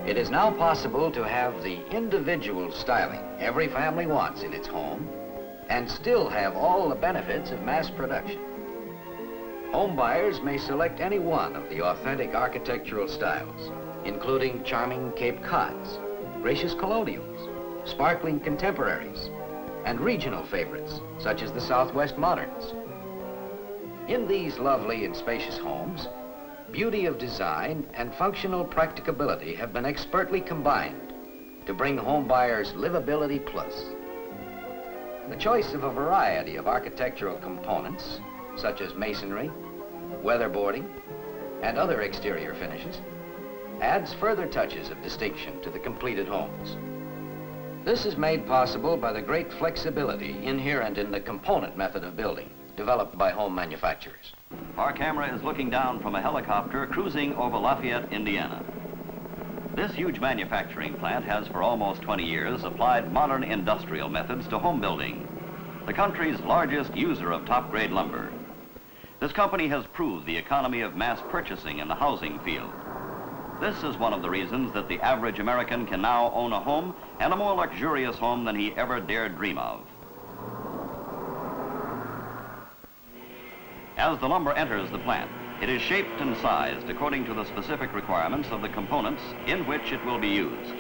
It is now possible to have the individual styling every family wants in its home and still have all the benefits of mass production. Home buyers may select any one of the authentic architectural styles, including charming Cape Cods, gracious colonials, sparkling contemporaries, and regional favorites, such as the Southwest Moderns. In these lovely and spacious homes, beauty of design and functional practicability have been expertly combined to bring home buyers livability plus. The choice of a variety of architectural components, such as masonry, weatherboarding, and other exterior finishes, adds further touches of distinction to the completed homes. This is made possible by the great flexibility inherent in the component method of building, developed by home manufacturers. Our camera is looking down from a helicopter cruising over Lafayette, Indiana. This huge manufacturing plant has for almost 20 years applied modern industrial methods to home building, the country's largest user of top-grade lumber. This company has proved the economy of mass purchasing in the housing field. This is one of the reasons that the average American can now own a home, and a more luxurious home than he ever dared dream of. As the lumber enters the plant, it is shaped and sized according to the specific requirements of the components in which it will be used.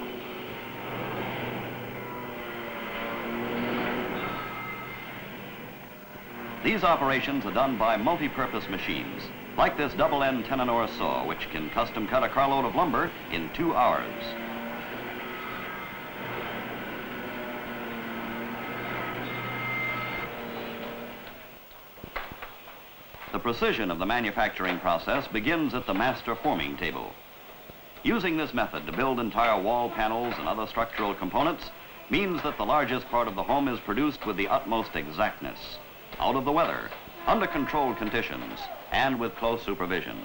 These operations are done by multi-purpose machines, like this double-end 10-an-oar saw, which can custom cut a carload of lumber in 2 hours. The precision of the manufacturing process begins at the master forming table. Using this method to build entire wall panels and other structural components means that the largest part of the home is produced with the utmost exactness, out of the weather, under controlled conditions, and with close supervision.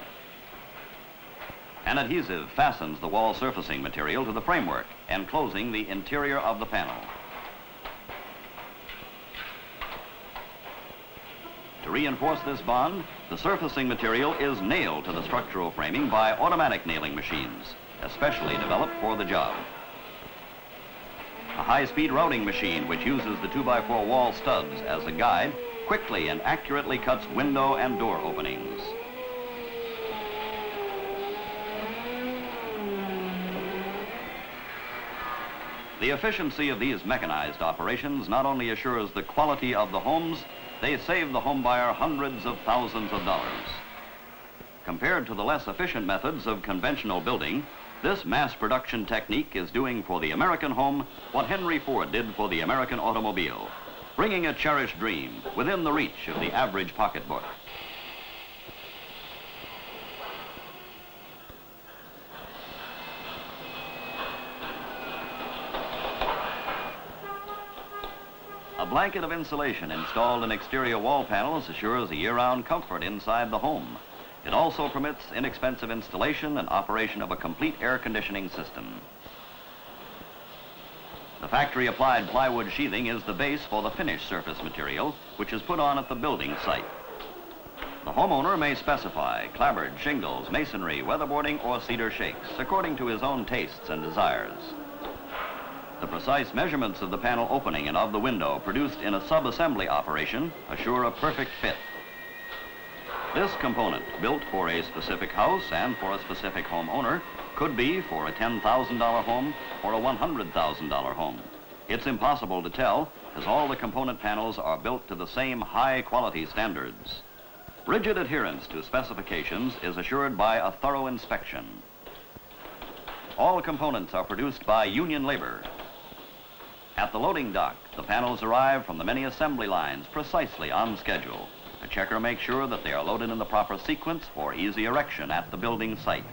An adhesive fastens the wall surfacing material to the framework, enclosing the interior of the panel. To reinforce this bond, the surfacing material is nailed to the structural framing by automatic nailing machines, especially developed for the job. A high-speed routing machine, which uses the 2x4 wall studs as a guide, quickly and accurately cuts window and door openings. The efficiency of these mechanized operations not only assures the quality of the homes, they save the home buyer hundreds of thousands of dollars. Compared to the less efficient methods of conventional building, this mass production technique is doing for the American home what Henry Ford did for the American automobile, bringing a cherished dream within the reach of the average pocketbook. A blanket of insulation installed in exterior wall panels assures a year-round comfort inside the home. It also permits inexpensive installation and operation of a complete air conditioning system. The factory-applied plywood sheathing is the base for the finished surface material, which is put on at the building site. The homeowner may specify clapboard, shingles, masonry, weatherboarding, or cedar shakes, according to his own tastes and desires. The precise measurements of the panel opening and of the window produced in a sub-assembly operation assure a perfect fit. This component, built for a specific house and for a specific homeowner, could be for a $10,000 home or a $100,000 home. It's impossible to tell, as all the component panels are built to the same high-quality standards. Rigid adherence to specifications is assured by a thorough inspection. All components are produced by union labor. At the loading dock, the panels arrive from the many assembly lines precisely on schedule. A checker makes sure that they are loaded in the proper sequence for easy erection at the building site.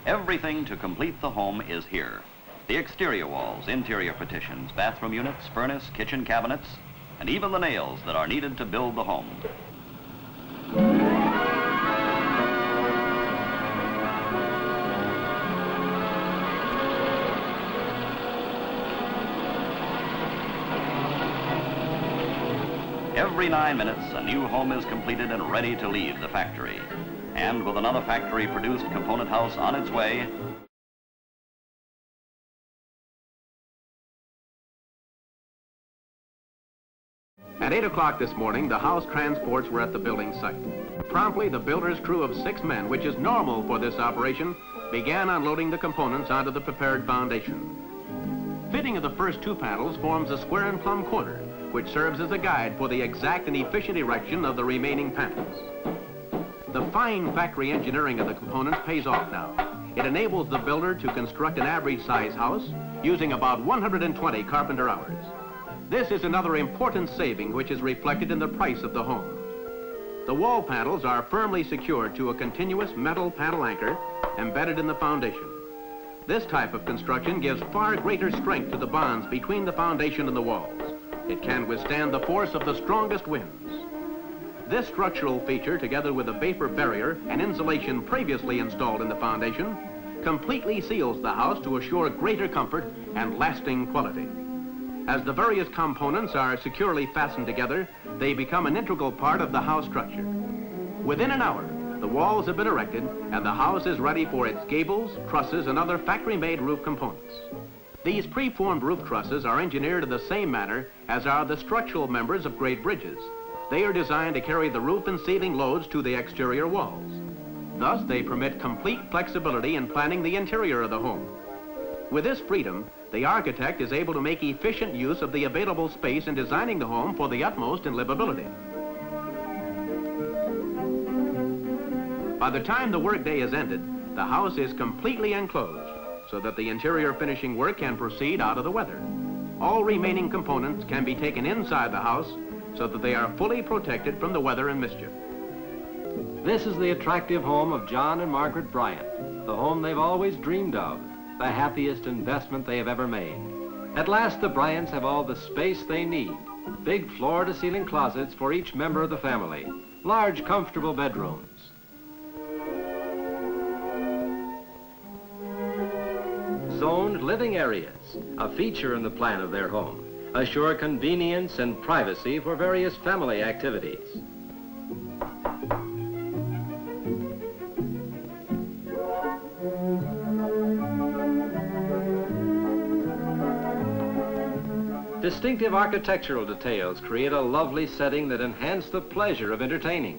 Everything to complete the home is here. The exterior walls, interior partitions, bathroom units, furnace, kitchen cabinets, and even the nails that are needed to build the home. Every 9 minutes, a new home is completed and ready to leave the factory. And with another factory-produced component house on its way, At 8 o'clock this morning, the house transports were at the building site. Promptly, the builder's crew of 6 men, which is normal for this operation, began unloading the components onto the prepared foundation. Fitting of the first 2 panels forms a square and plumb corner, which serves as a guide for the exact and efficient erection of the remaining panels. The fine factory engineering of the components pays off now. It enables the builder to construct an average size house using about 120 carpenter hours. This is another important saving which is reflected in the price of the home. The wall panels are firmly secured to a continuous metal panel anchor embedded in the foundation. This type of construction gives far greater strength to the bonds between the foundation and the walls. It can withstand the force of the strongest winds. This structural feature, together with a vapor barrier and insulation previously installed in the foundation, completely seals the house to assure greater comfort and lasting quality. As the various components are securely fastened together, they become an integral part of the house structure. Within an hour, the walls have been erected and the house is ready for its gables, trusses, and other factory-made roof components. These preformed roof trusses are engineered in the same manner as are the structural members of great bridges. They are designed to carry the roof and ceiling loads to the exterior walls. Thus, they permit complete flexibility in planning the interior of the home. With this freedom, the architect is able to make efficient use of the available space in designing the home for the utmost in livability. By the time the workday is ended, the house is completely enclosed so that the interior finishing work can proceed out of the weather. All remaining components can be taken inside the house so that they are fully protected from the weather and mischief. This is the attractive home of John and Margaret Bryant, the home they've always dreamed of, the happiest investment they have ever made. At last, the Bryants have all the space they need. Big floor-to-ceiling closets for each member of the family, large, comfortable bedrooms. Zoned living areas, a feature in the plan of their home, assure convenience and privacy for various family activities. Distinctive architectural details create a lovely setting that enhance the pleasure of entertaining.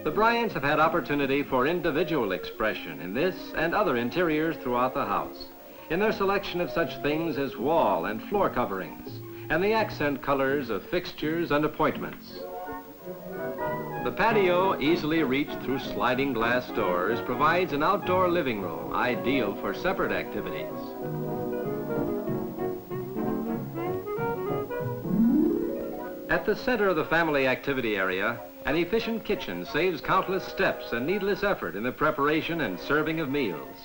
The Bryants have had opportunity for individual expression in this and other interiors throughout the house, in their selection of such things as wall and floor coverings, and the accent colors of fixtures and appointments. The patio, easily reached through sliding glass doors, provides an outdoor living room ideal for separate activities. At the center of the family activity area, an efficient kitchen saves countless steps and needless effort in the preparation and serving of meals.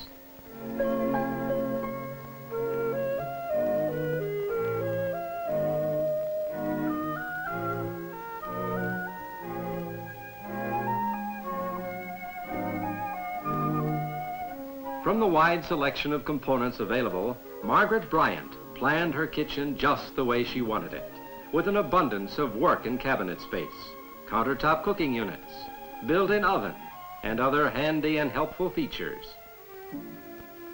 From the wide selection of components available, Margaret Bryant planned her kitchen just the way she wanted it, with an abundance of work and cabinet space, countertop cooking units, built-in oven, and other handy and helpful features.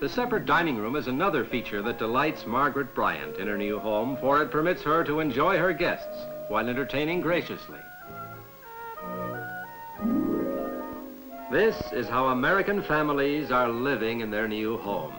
The separate dining room is another feature that delights Margaret Bryant in her new home, for it permits her to enjoy her guests while entertaining graciously. This is how American families are living in their new homes.